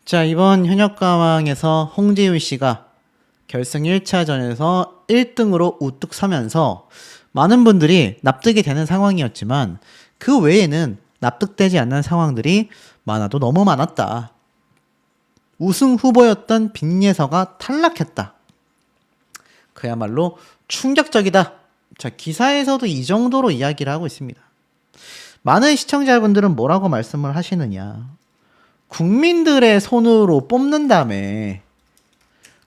자, 이번 현역가왕에서 홍재윤 씨가 결승 1차전에서 1등으로 우뚝 서면서 많은 분들이 납득이 되는 상황이었지만 그 외에는 납득되지 않는 상황들이 많아도 너무 많았다. 우승 후보였던 빈예서가 탈락했다. 그야말로 충격적이다. 자, 기사에서도 이 정도로 이야기를 하고 있습니다. 많은 시청자분들은 뭐라고 말씀을 하시느냐. 국민들의 손으로 뽑는 다음에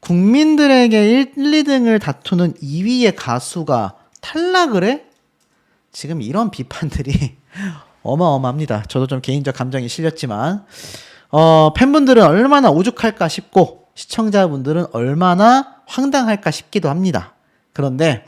국민들에게 1, 2등을 다투는 2위의 가수가 탈락을 해? 지금 이런 비판들이 어마어마합니다. 저도 좀 개인적 감정이 실렸지만 팬분들은 얼마나 오죽할까 싶고 시청자분들은 얼마나 황당할까 싶기도 합니다. 그런데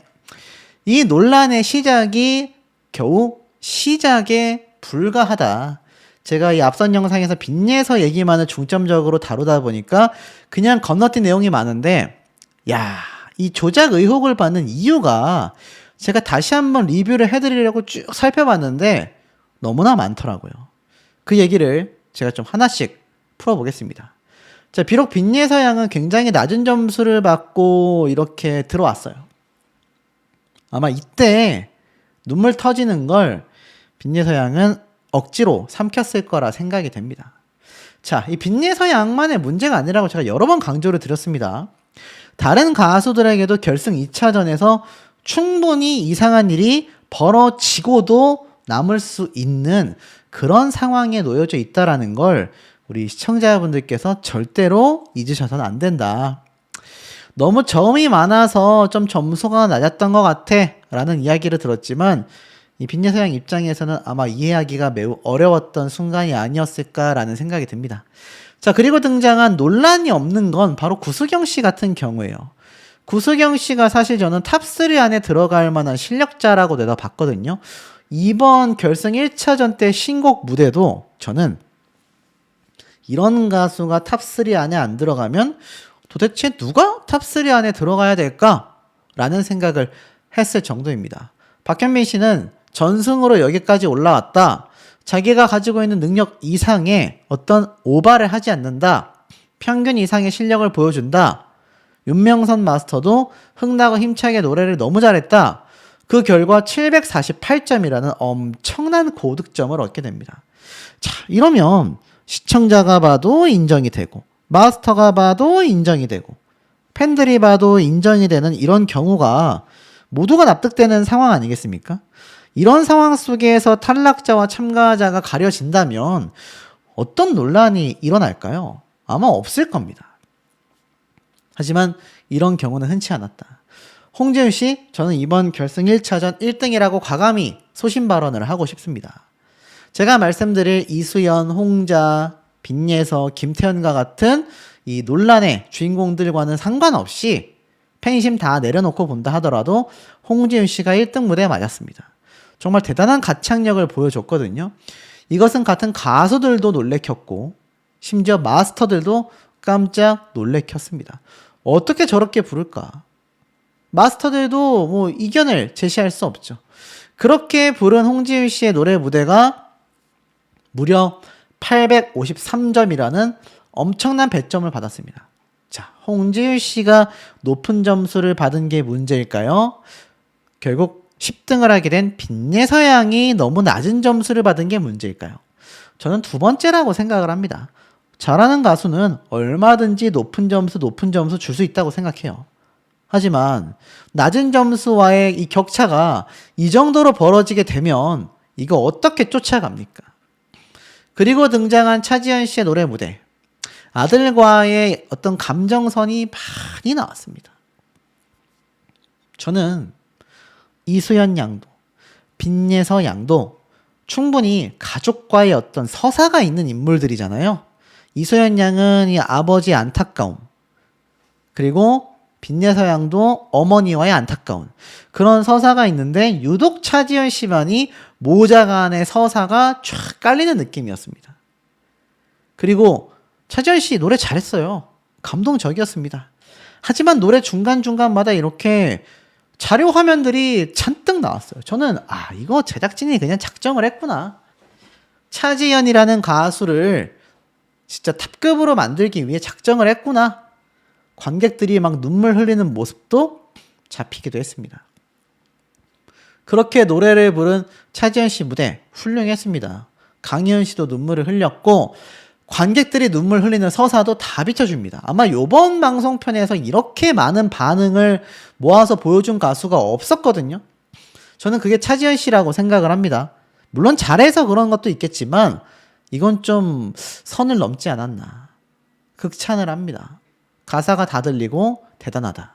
이 논란의 시작이 겨우 시작에 불과하다. 제가 이 앞선 영상에서 빈예서 얘기만을 중점적으로 다루다 보니까 그냥 건너뛴 내용이 많은데, 야, 이 조작 의혹을 받는 이유가 제가 다시 한번 리뷰를 해드리려고 쭉 살펴봤는데 너무나 많더라고요. 그 얘기를 제가 좀 하나씩 풀어보겠습니다. 자, 비록 빈예서 양은 굉장히 낮은 점수를 받고 이렇게 들어왔어요. 아마 이때 눈물 터지는 걸 빈예서 양은 억지로 삼켰을 거라 생각이 됩니다. 자, 이 빈예서 양만의 문제가 아니라고 제가 여러 번 강조를 드렸습니다. 다른 가수들에게도 결승 2차전에서 충분히 이상한 일이 벌어지고도 남을 수 있는 그런 상황에 놓여져 있다라는 걸 우리 시청자분들께서 절대로 잊으셔서는 안 된다. 너무 점이 많아서 좀 점수가 낮았던 것 같아 라는 이야기를 들었지만 이 빈예서 양 입장에서는 아마 이해하기가 매우 어려웠던 순간이 아니었을까라는 생각이 듭니다. 자, 그리고 등장한 논란이 없는 건 바로 구수경 씨 같은 경우예요. 구수경 씨가 사실 저는 탑3 안에 들어갈 만한 실력자라고 내다 봤거든요. 이번 결승 1차전 때 신곡 무대도 저는 이런 가수가 탑3 안에 안 들어가면 도대체 누가 탑3 안에 들어가야 될까라는 생각을 했을 정도입니다. 박현민 씨는 전승으로 여기까지 올라왔다. 자기가 가지고 있는 능력 이상의 어떤 오바를 하지 않는다. 평균 이상의 실력을 보여준다. 윤명선 마스터도 흥나고 힘차게 노래를 너무 잘했다. 그 결과 748점이라는 엄청난 고득점을 얻게 됩니다. 자, 이러면 시청자가 봐도 인정이 되고 마스터가 봐도 인정이 되고 팬들이 봐도 인정이 되는 이런 경우가 모두가 납득되는 상황 아니겠습니까? 이런 상황 속에서 탈락자와 참가자가 가려진다면 어떤 논란이 일어날까요? 아마 없을 겁니다. 하지만 이런 경우는 흔치 않았다. 홍재윤 씨, 저는 이번 결승 1차전 1등이라고 과감히 소신 발언을 하고 싶습니다. 제가 말씀드릴 이수연, 홍자, 빈예서, 김태현과 같은 이 논란의 주인공들과는 상관없이 팬심 다 내려놓고 본다 하더라도 홍재윤 씨가 1등 무대에 맞았습니다. 정말 대단한 가창력을 보여줬거든요. 이것은 같은 가수들도 놀래켰고 심지어 마스터들도 깜짝 놀래켰습니다. 어떻게 저렇게 부를까? 마스터들도 뭐 이견을 제시할 수 없죠. 그렇게 부른 홍재윤 씨의 노래 무대가 무려 853점이라는 엄청난 배점을 받았습니다. 자, 홍재윤 씨가 높은 점수를 받은 게 문제일까요? 결국 10등을 하게 된 빈예서 양이 너무 낮은 점수를 받은 게 문제일까요? 저는 두 번째라고 생각을 합니다. 잘하는 가수는 얼마든지 높은 점수 줄 수 있다고 생각해요. 하지만 낮은 점수와의 이 격차가 이 정도로 벌어지게 되면 이거 어떻게 쫓아갑니까? 그리고 등장한 차지현 씨의 노래 무대. 아들과의 어떤 감정선이 많이 나왔습니다. 저는 이수연 양도 빈예서 양도 충분히 가족과의 어떤 서사가 있는 인물들이잖아요. 이수연 양은 이 아버지의 안타까움, 그리고 빈예서 양도 어머니와의 안타까운 그런 서사가 있는데 유독 차지현 씨만이 모자 간의 서사가 쫙 깔리는 느낌이었습니다. 그리고 차지현 씨 노래 잘했어요. 감동적이었습니다. 하지만 노래 중간중간마다 이렇게 자료 화면들이 잔뜩 나왔어요. 저는 이거 제작진이 그냥 작정을 했구나. 차지현이라는 가수를 진짜 탑급으로 만들기 위해 작정을 했구나. 관객들이 막 눈물 흘리는 모습도 잡히기도 했습니다. 그렇게 노래를 부른 차지현 씨 무대 훌륭했습니다. 강희은 씨도 눈물을 흘렸고 관객들이 눈물 흘리는 서사도 다 비춰줍니다. 아마 요번 방송편에서 이렇게 많은 반응을 모아서 보여준 가수가 없었거든요. 저는 그게 차지현 씨라고 생각을 합니다. 물론 잘해서 그런 것도 있겠지만 이건 좀 선을 넘지 않았나. 극찬을 합니다. 가사가 다 들리고 대단하다.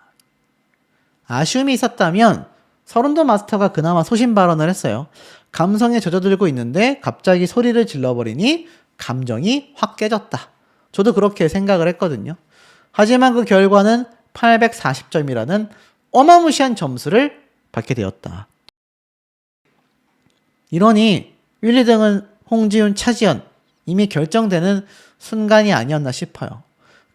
아쉬움이 있었다면 서른도 마스터가 그나마 소신 발언을 했어요. 감성에 젖어들고 있는데 갑자기 소리를 질러버리니 감정이 확 깨졌다. 저도 그렇게 생각을 했거든요. 하지만 그 결과는 840점이라는 어마무시한 점수를 받게 되었다. 이러니 1, 2등은 홍지윤, 차지연 이미 결정되는 순간이 아니었나 싶어요.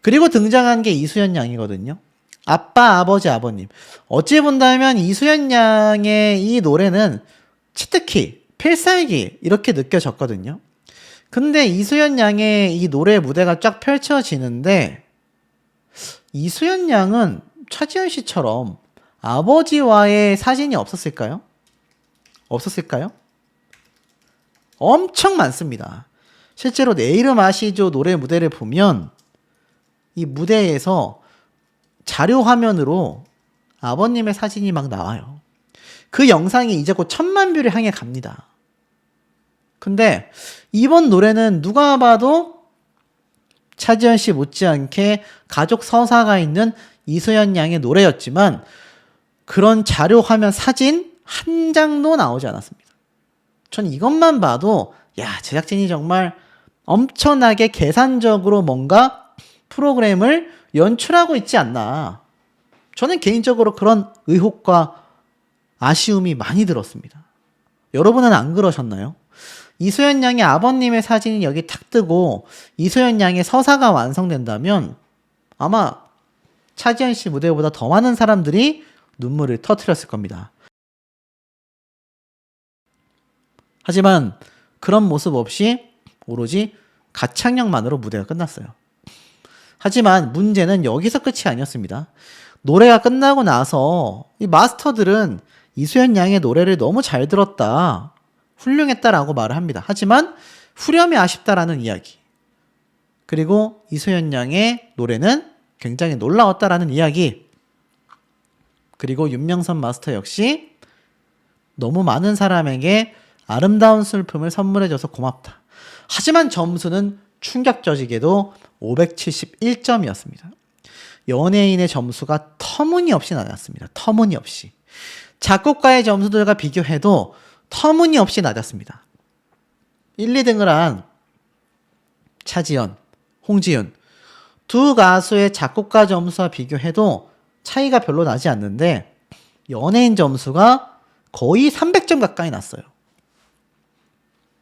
그리고 등장한 게 이수연 양이거든요. 아빠, 아버지, 아버님. 어찌 본다면 이수연 양의 이 노래는 치트키, 필살기 이렇게 느껴졌거든요. 근데 이수연 양의 이 노래 무대가 쫙 펼쳐지는데 이수연 양은 차지연 씨처럼 아버지와의 사진이 없었을까요? 없었을까요? 엄청 많습니다. 실제로 내 이름 아시죠? 노래 무대를 보면 이 무대에서 자료 화면으로 아버님의 사진이 막 나와요. 그 영상이 이제 곧 1000만 뷰를 향해 갑니다. 근데 이번 노래는 누가 봐도 차지연 씨 못지않게 가족 서사가 있는 이수연 양의 노래였지만 그런 자료 화면 사진 한 장도 나오지 않았습니다. 전 이것만 봐도 야, 제작진이 정말 엄청나게 계산적으로 뭔가 프로그램을 연출하고 있지 않나. 저는 개인적으로 그런 의혹과 아쉬움이 많이 들었습니다. 여러분은 안 그러셨나요? 이수연 양의 아버님의 사진이 여기 탁 뜨고 이수연 양의 서사가 완성된다면 아마 차지연 씨 무대보다 더 많은 사람들이 눈물을 터뜨렸을 겁니다. 하지만 그런 모습 없이 오로지 가창력만으로 무대가 끝났어요. 하지만 문제는 여기서 끝이 아니었습니다. 노래가 끝나고 나서 이 마스터들은 이수연 양의 노래를 너무 잘 들었다, 훌륭했다라고 말을 합니다. 하지만 후렴이 아쉽다라는 이야기, 그리고 이수연 양의 노래는 굉장히 놀라웠다라는 이야기, 그리고 윤명선 마스터 역시 너무 많은 사람에게 아름다운 슬픔을 선물해줘서 고맙다. 하지만 점수는 충격적이게도 571점이었습니다. 연예인의 점수가 터무니없이 낮았습니다. 터무니없이. 작곡가의 점수들과 비교해도 터무니없이 낮았습니다. 1, 2등을 한 차지연, 홍지윤 두 가수의 작곡가 점수와 비교해도 차이가 별로 나지 않는데 연예인 점수가 거의 300점 가까이 났어요.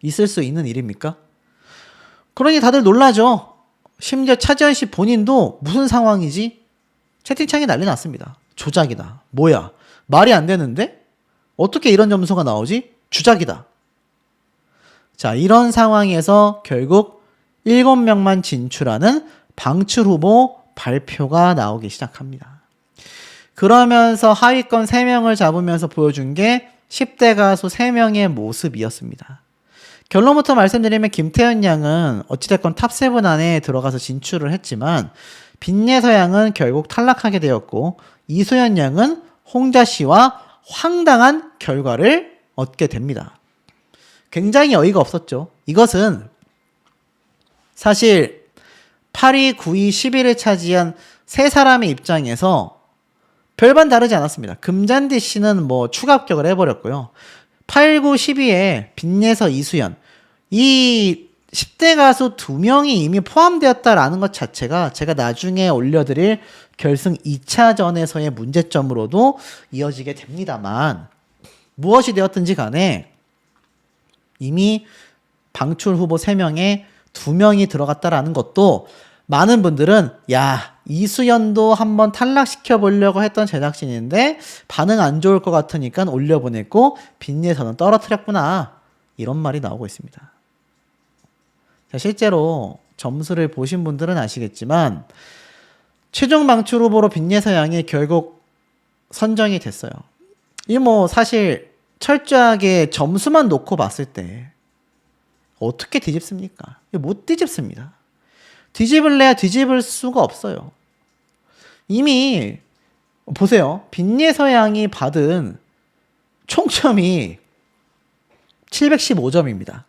있을 수 있는 일입니까? 그러니 다들 놀라죠. 심지어 차지연 씨 본인도 무슨 상황이지? 채팅창에 난리 났습니다. 조작이다. 뭐야? 말이 안 되는데? 어떻게 이런 점수가 나오지? 주작이다. 자, 이런 상황에서 결국 7명만 진출하는 방출 후보 발표가 나오기 시작합니다. 그러면서 하위권 3명을 잡으면서 보여준 게 10대 가수 3명의 모습이었습니다. 결론부터 말씀드리면 김태현 양은 어찌됐건 탑7 안에 들어가서 진출을 했지만 빈예서 양은 결국 탈락하게 되었고 이수연 양은 홍자 씨와 황당한 결과를 얻게 됩니다. 굉장히 어이가 없었죠. 이것은 사실 8위, 9위, 10위를 차지한 세 사람의 입장에서 별반 다르지 않았습니다. 금잔디 씨는 뭐 추가 합격을 해버렸고요. 8, 9, 10위에 빈예서, 이수연 이 10대 가수 2명이 이미 포함되었다라는 것 자체가 제가 나중에 올려드릴 결승 2차전에서의 문제점으로도 이어지게 됩니다만 무엇이 되었든지 간에 이미 방출 후보 3명에 2명이 들어갔다라는 것도 많은 분들은 야, 이수연도 한번 탈락시켜 보려고 했던 제작진인데 반응 안 좋을 것 같으니까 올려보냈고 빈예서는 떨어뜨렸구나, 이런 말이 나오고 있습니다. 자, 실제로 점수를 보신 분들은 아시겠지만 최종 방출 후보로 빈예서 양이 결국 선정이 됐어요. 이 뭐 사실 철저하게 점수만 놓고 봤을 때 어떻게 뒤집습니까? 못 뒤집습니다. 뒤집을래야 뒤집을 수가 없어요. 이미 보세요. 빈예서 양이 받은 총점이 715점입니다.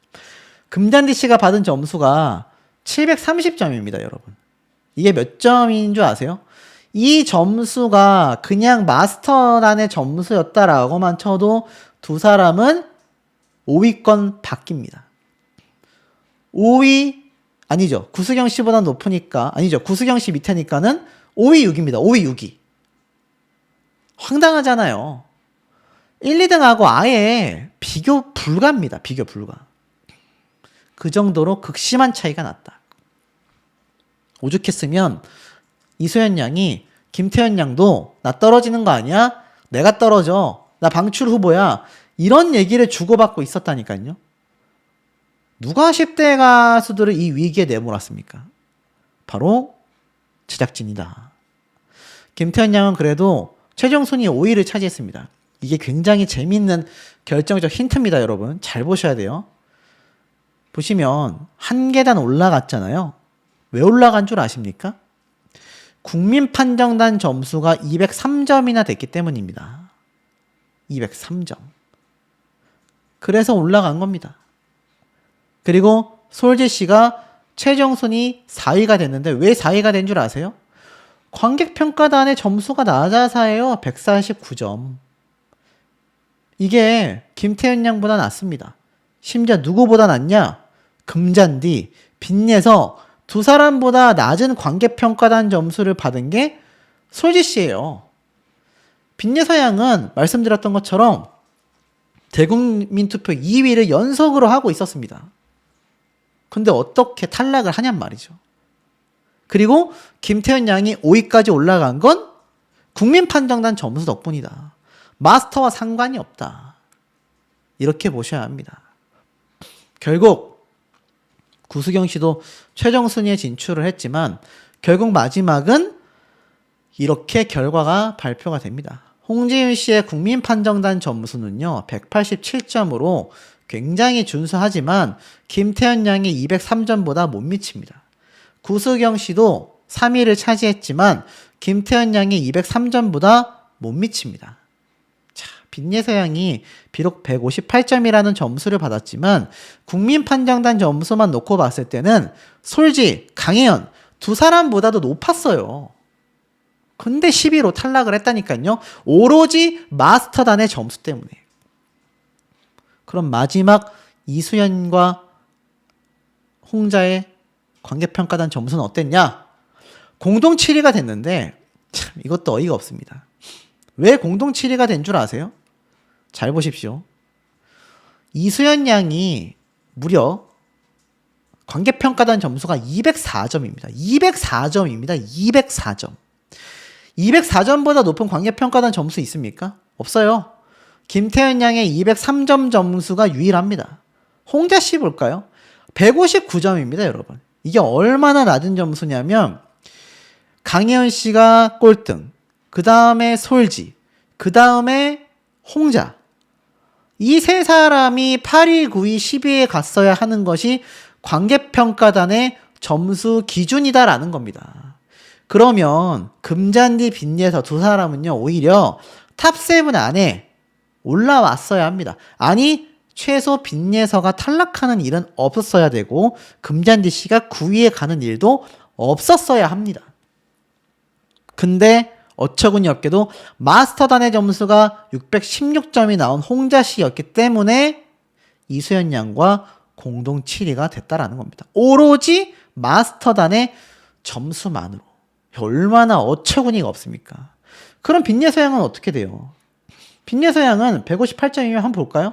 금잔디 씨가 받은 점수가 730점입니다, 여러분. 이게 몇 점인 줄 아세요? 이 점수가 그냥 마스터단의 점수였다라고만 쳐도 두 사람은 5위권 바뀝니다. 5위 아니죠. 구수경 씨보다 높으니까 아니죠. 구수경 씨 밑에니까는 5위 6위입니다. 5위 6위. 황당하잖아요. 1, 2등하고 아예 비교 불가입니다. 비교 불가. 그 정도로 극심한 차이가 났다. 오죽했으면 이소연 양이 김태현 양도 나 떨어지는 거 아니야? 내가 떨어져. 나 방출 후보야. 이런 얘기를 주고받고 있었다니까요. 누가 10대 가수들을 이 위기에 내몰았습니까? 바로 제작진이다. 김태현 양은 그래도 최종 순위 5위를 차지했습니다. 이게 굉장히 재밌는 결정적 힌트입니다, 여러분. 잘 보셔야 돼요. 보시면 한 계단 올라갔잖아요. 왜 올라간 줄 아십니까? 국민판정단 점수가 203점이나 됐기 때문입니다. 203점. 그래서 올라간 겁니다. 그리고 솔지 씨가 최종 순위 4위가 됐는데 왜 4위가 된 줄 아세요? 관객평가단의 점수가 낮아서예요. 149점. 이게 김태현 양보다 낮습니다. 심지어 누구보다 낮냐? 금잔디, 빈예서 두 사람보다 낮은 관객평가단 점수를 받은 게 솔지 씨예요. 빈예서 양은 말씀드렸던 것처럼 대국민투표 2위를 연속으로 하고 있었습니다. 근데 어떻게 탈락을 하냔 말이죠. 그리고 김태현 양이 5위까지 올라간 건 국민판정단 점수 덕분이다. 마스터와 상관이 없다. 이렇게 보셔야 합니다. 결국 구수경 씨도 최종 순위에 진출을 했지만 결국 마지막은 이렇게 결과가 발표가 됩니다. 홍지윤 씨의 국민판정단 점수는요 187점으로 굉장히 준수하지만 김태현 양의 203점보다 못 미칩니다. 구수경 씨도 3위를 차지했지만 김태현 양의 203점보다 못 미칩니다. 자, 빈예서 양이 비록 158점이라는 점수를 받았지만 국민판정단 점수만 놓고 봤을 때는 솔지, 강혜연 두 사람보다도 높았어요. 근데 10위로 탈락을 했다니까요. 오로지 마스터단의 점수 때문에. 그럼 마지막 이수연과 홍자의 관객평가단 점수는 어땠냐? 공동 7위가 됐는데 참 이것도 어이가 없습니다. 왜 공동 7위가 된 줄 아세요? 잘 보십시오. 이수연 양이 무려 관객평가단 점수가 204점입니다. 204점입니다. 204점. 204점보다 높은 관객평가단 점수 있습니까? 없어요. 김태현 양의 203점 점수가 유일합니다. 홍자 씨 볼까요? 159점입니다, 여러분. 이게 얼마나 낮은 점수냐면 강혜연 씨가 꼴등, 그 다음에 솔지, 그 다음에 홍자. 이 세 사람이 8위, 9위, 10위에 갔어야 하는 것이 관객평가단의 점수 기준이다라는 겁니다. 그러면 금잔디, 빈예서 두 사람은요 오히려 탑7 안에 올라왔어야 합니다. 아니 최소 빈예서가 탈락하는 일은 없었어야 되고 금잔디 씨가 9위에 가는 일도 없었어야 합니다. 근데 어처구니 없게도 마스터단의 점수가 616점이 나온 홍자 씨였기 때문에 이수연 양과 공동 7위가 됐다라는 겁니다. 오로지 마스터단의 점수만으로. 얼마나 어처구니가 없습니까? 그럼 빈예서 양은 어떻게 돼요? 빈예서 양은 158점이면 한번 볼까요?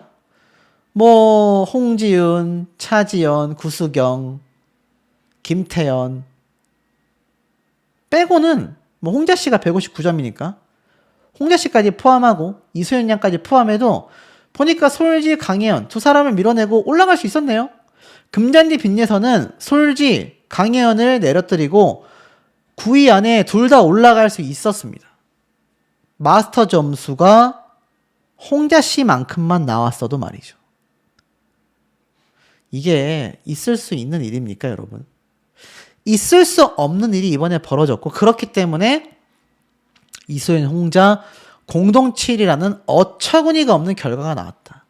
뭐 홍지윤, 차지연, 구수경, 김태연 빼고는 뭐 홍자 씨가 159점이니까 홍자 씨까지 포함하고 이수연 양까지 포함해도 보니까 솔지, 강혜연 두 사람을 밀어내고 올라갈 수 있었네요. 금잔디, 빈예서는 솔지, 강혜연을 내려뜨리고 9위 안에 둘 다 올라갈 수 있었습니다. 마스터 점수가 홍자 씨만큼만 나왔어도 말이죠. 이게 있을 수 있는 일입니까, 여러분? 있을 수 없는 일이 이번에 벌어졌고, 그렇기 때문에 이소연, 홍자 공동 7위라는 어처구니가 없는 결과가 나왔다.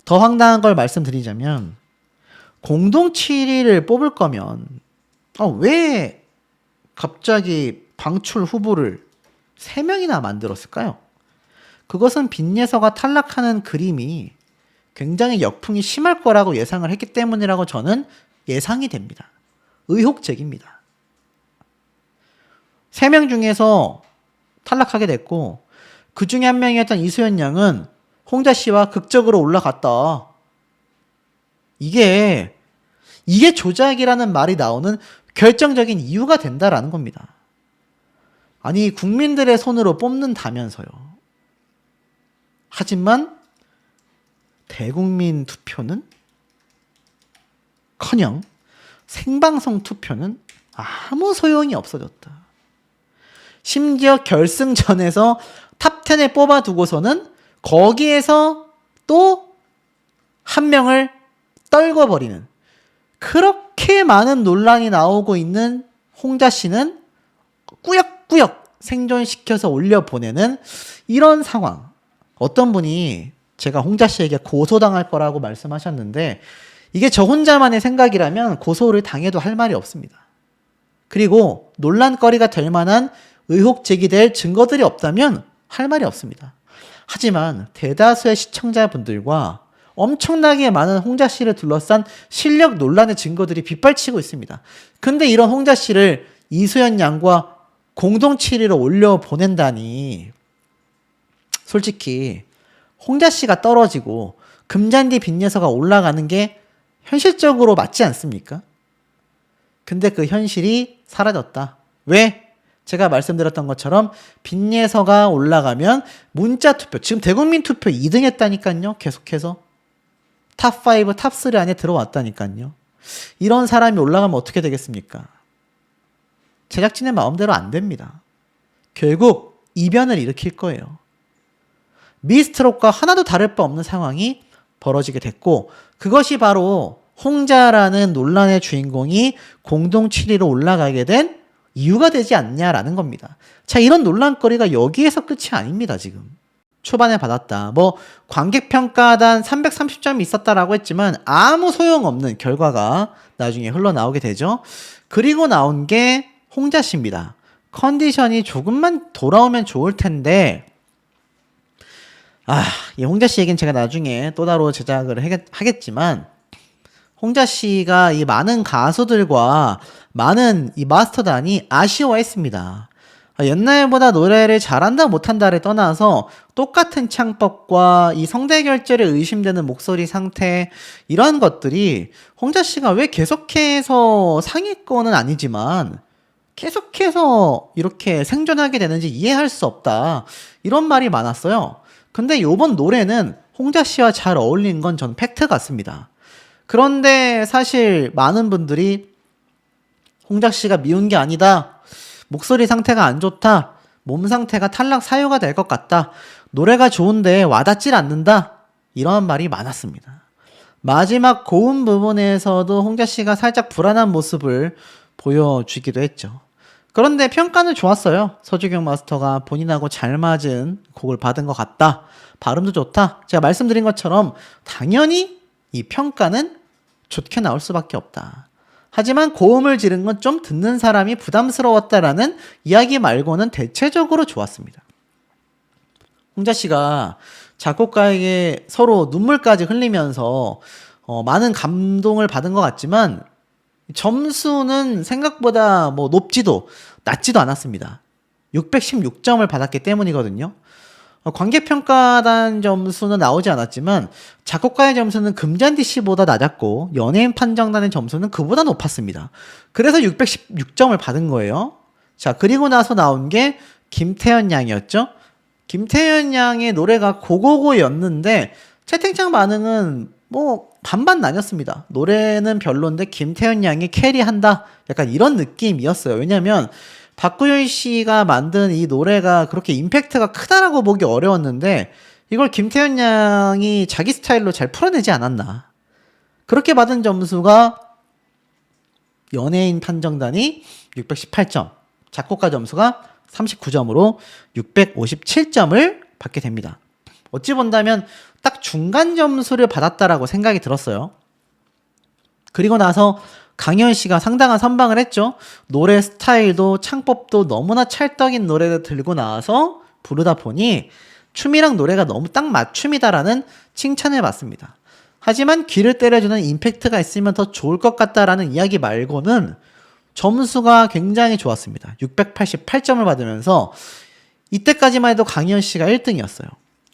더 황당한 걸 말씀드리자면 공동 7위를 뽑을 거면 왜 갑자기 방출 후보를 3명이나 만들었을까요? 그것은 빈예서가 탈락하는 그림이 굉장히 역풍이 심할 거라고 예상을 했기 때문이라고 저는 예상이 됩니다. 의혹적입니다. 3명 중에서 탈락하게 됐고 그 중에 한 명이었던 이소연 양은 홍자 씨와 극적으로 올라갔다. 이게 조작이라는 말이 나오는 결정적인 이유가 된다라는 겁니다. 아니, 국민들의 손으로 뽑는다면서요. 하지만 대국민 투표는 커녕 생방송 투표는 아무 소용이 없어졌다. 심지어 결승전에서 탑10에 뽑아두고서는 거기에서 또 한 명을 떨궈버리는, 그렇게 많은 논란이 나오고 있는 홍자 씨는 꾸역꾸역 생존시켜서 올려보내는 이런 상황. 어떤 분이 제가 홍자 씨에게 고소당할 거라고 말씀하셨는데 이게 저 혼자만의 생각이라면 고소를 당해도 할 말이 없습니다. 그리고 논란거리가 될 만한 의혹 제기될 증거들이 없다면 할 말이 없습니다. 하지만 대다수의 시청자분들과 엄청나게 많은 홍자 씨를 둘러싼 실력 논란의 증거들이 빗발치고 있습니다. 근데 이런 홍자 씨를 이소연 양과 공동 7위로 올려보낸다니, 솔직히 홍자 씨가 떨어지고 금잔디 빈예서가 올라가는 게 현실적으로 맞지 않습니까? 근데 그 현실이 사라졌다. 왜? 제가 말씀드렸던 것처럼 빈예서가 올라가면 문자 투표, 지금 대국민 투표 2등 했다니까요. 계속해서 탑5, 탑3 안에 들어왔다니까요. 이런 사람이 올라가면 어떻게 되겠습니까? 제작진의 마음대로 안 됩니다. 결국 이변을 일으킬 거예요. 미스트롯과 하나도 다를 바 없는 상황이 벌어지게 됐고, 그것이 바로 홍자라는 논란의 주인공이 공동 7위로 올라가게 된 이유가 되지 않냐라는 겁니다. 자, 이런 논란거리가 여기에서 끝이 아닙니다. 지금 초반에 받았다, 관객평가단 330점이 있었다라고 했지만 아무 소용없는 결과가 나중에 흘러나오게 되죠. 그리고 나온 게 홍자 씨입니다. 컨디션이 조금만 돌아오면 좋을 텐데, 이 홍자 씨 얘기는 제가 나중에 또 따로 제작을 하겠지만, 홍자 씨가 이 많은 가수들과 많은 이 마스터단이 아쉬워했습니다. 옛날보다 노래를 잘한다 못한다를 떠나서 똑같은 창법과 이 성대 결절에 의심되는 목소리 상태, 이런 것들이 홍자 씨가 왜 계속해서 상위권은 아니지만 계속해서 이렇게 생존하게 되는지 이해할 수 없다, 이런 말이 많았어요. 근데 요번 노래는 홍자 씨와 잘 어울리는 건 전 팩트 같습니다. 그런데 사실 많은 분들이 홍자 씨가 미운 게 아니다, 목소리 상태가 안 좋다, 몸 상태가 탈락 사유가 될 것 같다, 노래가 좋은데 와닿질 않는다, 이런 말이 많았습니다. 마지막 고음 부분에서도 홍자 씨가 살짝 불안한 모습을 보여주기도 했죠. 그런데 평가는 좋았어요. 서주경 마스터가 본인하고 잘 맞은 곡을 받은 것 같다, 발음도 좋다. 제가 말씀드린 것처럼 당연히 이 평가는 좋게 나올 수밖에 없다. 하지만 고음을 지른 건 좀 듣는 사람이 부담스러웠다라는 이야기 말고는 대체적으로 좋았습니다. 홍자 씨가 작곡가에게 서로 눈물까지 흘리면서 많은 감동을 받은 것 같지만 점수는 생각보다 높지도 낮지도 않았습니다. 616점을 받았기 때문이거든요. 관객평가단 점수는 나오지 않았지만 작곡가의 점수는 금잔디 씨보다 낮았고 연예인 판정단의 점수는 그보다 높았습니다. 그래서 616점을 받은 거예요. 자, 그리고 나서 나온 게 김태현 양이었죠. 김태현 양의 노래가 고고고였는데 채팅창 반응은 반반 나뉘었습니다. 노래는 별론데 김태현 양이 캐리한다. 약간 이런 느낌이었어요. 왜냐면 박구윤 씨가 만든 이 노래가 그렇게 임팩트가 크다라고 보기 어려웠는데 이걸 김태현 양이 자기 스타일로 잘 풀어내지 않았나. 그렇게 받은 점수가 연예인 판정단이 618점, 작곡가 점수가 39점으로 657점을 받게 됩니다. 어찌 본다면 딱 중간 점수를 받았다라고 생각이 들었어요. 그리고 나서 강현 씨가 상당한 선방을 했죠. 노래 스타일도 창법도 너무나 찰떡인 노래를 들고 나와서 부르다 보니 춤이랑 노래가 너무 딱 맞춤이다라는 칭찬을 받습니다. 하지만 귀를 때려주는 임팩트가 있으면 더 좋을 것 같다라는 이야기 말고는 점수가 굉장히 좋았습니다. 688점을 받으면서 이때까지만 해도 강현 씨가 1등이었어요.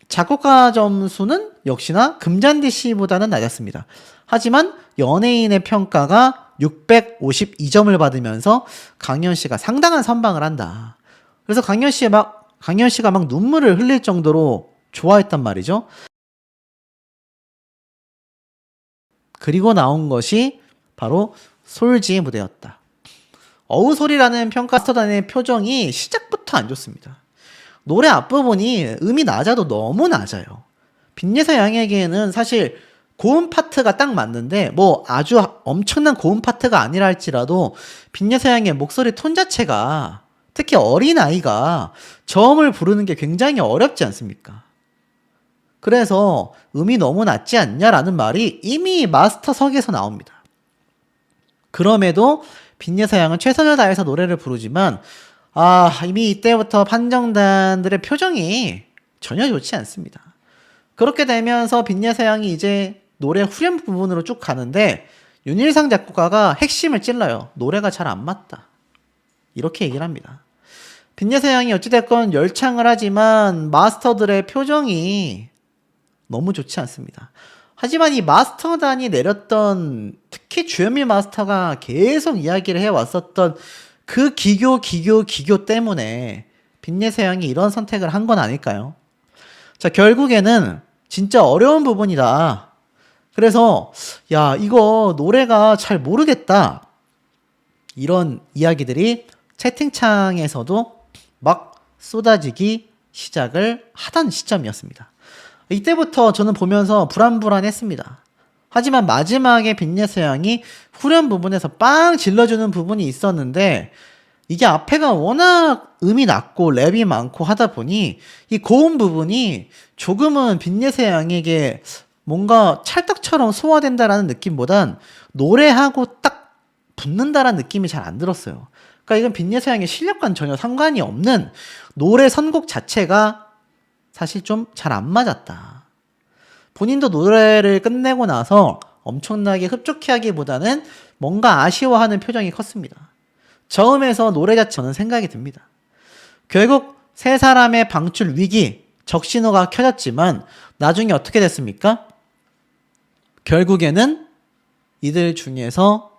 작곡가 점수는 역시나 금잔디 씨보다는 낮았습니다. 하지만 연예인의 평가가 652점을 받으면서 강현 씨가 상당한 선방을 한다. 그래서 강현 씨가 막 눈물을 흘릴 정도로 좋아했단 말이죠. 그리고 나온 것이 바로 솔지의 무대였다. 어우소리라는 평가스터단의 표정이 시작부터 안 좋습니다. 노래 앞부분이 음이 낮아도 너무 낮아요. 빈예서 양에게는 사실 고음 파트가 딱 맞는데 뭐 아주 엄청난 고음 파트가 아니라 할지라도 빈예서 양의 목소리 톤 자체가 특히 어린아이가 저음을 부르는 게 굉장히 어렵지 않습니까? 그래서 음이 너무 낮지 않냐라는 말이 이미 마스터석에서 나옵니다. 그럼에도 빈예서 양은 최선을 다해서 노래를 부르지만 이미 이때부터 판정단들의 표정이 전혀 좋지 않습니다. 그렇게 되면서 빈예서 양이 이제 노래 후렴 부분으로 쭉 가는데 윤일상 작곡가가 핵심을 찔러요. 노래가 잘 안 맞다. 이렇게 얘기를 합니다. 빈예서 양이 어찌됐건 열창을 하지만 마스터들의 표정이 너무 좋지 않습니다. 하지만 이 마스터단이 내렸던 특히 주현미 마스터가 계속 이야기를 해왔었던 그 기교 때문에 빈예서 양이 이런 선택을 한 건 아닐까요? 자, 결국에는 진짜 어려운 부분이다. 그래서 이거 노래가 잘 모르겠다. 이런 이야기들이 채팅창에서도 막 쏟아지기 시작을 하던 시점이었습니다. 이때부터 저는 보면서 불안했습니다. 하지만 마지막에 빈예서 양이 후렴 부분에서 빵 질러주는 부분이 있었는데 이게 앞에가 워낙 음이 낮고 랩이 많고 하다 보니 이 고음 부분이 조금은 빈예서 양에게 뭔가 찰떡처럼 소화된다라는 느낌보단 노래하고 딱 붙는다라는 느낌이 잘 안 들었어요. 그러니까 이건 빈예서 양의 실력과는 전혀 상관이 없는 노래 선곡 자체가 사실 좀 잘 안 맞았다. 본인도 노래를 끝내고 나서 엄청나게 흡족해하기보다는 뭔가 아쉬워하는 표정이 컸습니다. 저음에서 노래 자체는 생각이 듭니다. 결국 세 사람의 방출 위기, 적신호가 켜졌지만 나중에 어떻게 됐습니까? 결국에는 이들 중에서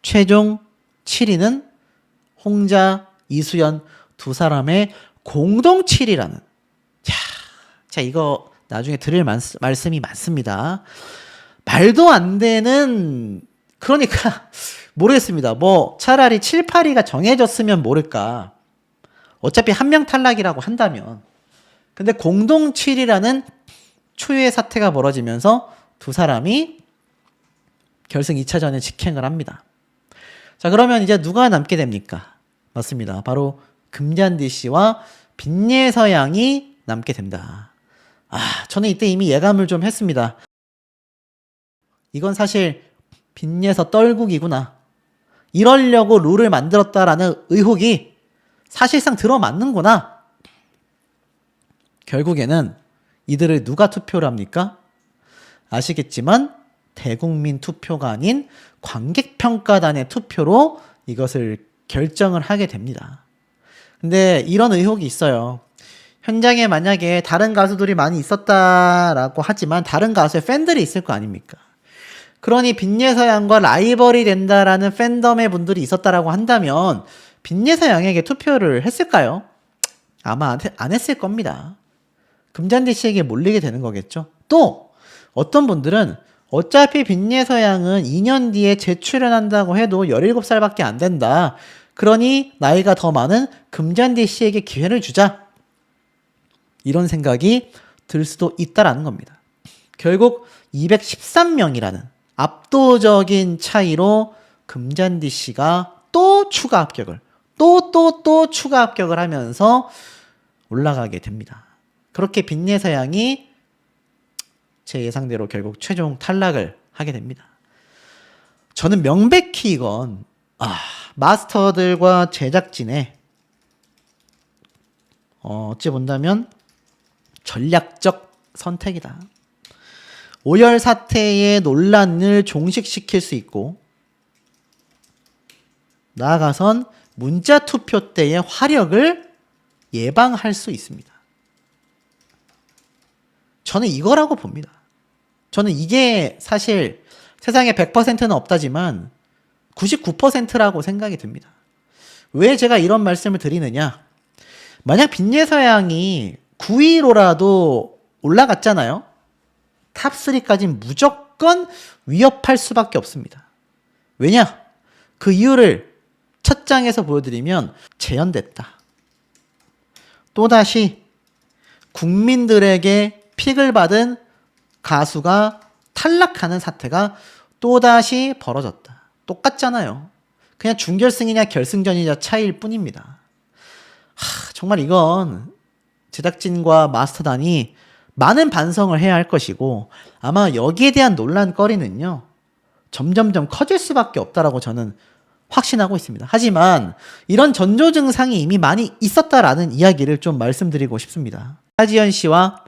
최종 7위는 홍자, 이수연 두 사람의 공동 7위라는 자, 이거 나중에 드릴 말씀이 많습니다. 말도 안 되는, 그러니까, 모르겠습니다. 뭐, 차라리 7, 8위가 정해졌으면 모를까. 어차피 한 명 탈락이라고 한다면. 근데 공동 7위라는 초유의 사태가 벌어지면서 두 사람이 결승 2차전에 직행을 합니다. 자, 그러면 이제 누가 남게 됩니까? 맞습니다. 바로 금잔디 씨와 빈예서 양이 남게 된다. 저는 이때 이미 예감을 좀 했습니다. 이건 사실 빈예서 떨국이구나. 이러려고 룰을 만들었다라는 의혹이 사실상 들어맞는구나. 결국에는 이들을 누가 투표를 합니까? 아시겠지만 대국민 투표가 아닌 관객평가단의 투표로 이것을 결정을 하게 됩니다. 근데 이런 의혹이 있어요. 현장에 만약에 다른 가수들이 많이 있었다라고 하지만 다른 가수의 팬들이 있을 거 아닙니까? 그러니 빈예서 양과 라이벌이 된다라는 팬덤의 분들이 있었다라고 한다면 빈예서 양에게 투표를 했을까요? 아마 안 했을 겁니다. 금잔디 씨에게 몰리게 되는 거겠죠. 또 어떤 분들은 어차피 빈예서양은 2년 뒤에 재출연한다고 해도 17살밖에 안 된다. 그러니 나이가 더 많은 금잔디 씨에게 기회를 주자. 이런 생각이 들 수도 있다라는 겁니다. 결국 213명이라는 압도적인 차이로 금잔디 씨가 또 추가 합격을 또 추가 합격을 하면서 올라가게 됩니다. 그렇게 빈예서양이 제 예상대로 결국 최종 탈락을 하게 됩니다. 저는 명백히 이건 마스터들과 제작진의 어찌 본다면 전략적 선택이다. 오열 사태의 논란을 종식시킬 수 있고 나아가선 문자 투표 때의 화력을 예방할 수 있습니다. 저는 이거라고 봅니다. 저는 이게 사실 세상에 100%는 없다지만 99%라고 생각이 듭니다. 왜 제가 이런 말씀을 드리느냐? 만약 빈예서양이 9위로라도 올라갔잖아요. 탑3까지는 무조건 위협할 수밖에 없습니다. 왜냐? 그 이유를 첫 장에서 보여드리면 재연됐다. 또다시 국민들에게 픽을 받은 가수가 탈락하는 사태가 또다시 벌어졌다. 똑같잖아요. 그냥 준결승이냐 결승전이냐 차이일 뿐입니다. 정말 이건 제작진과 마스터단이 많은 반성을 해야 할 것이고 아마 여기에 대한 논란거리는요. 점점점 커질 수밖에 없다라고 저는 확신하고 있습니다. 하지만 이런 전조 증상이 이미 많이 있었다라는 이야기를 좀 말씀드리고 싶습니다. 하지연 씨와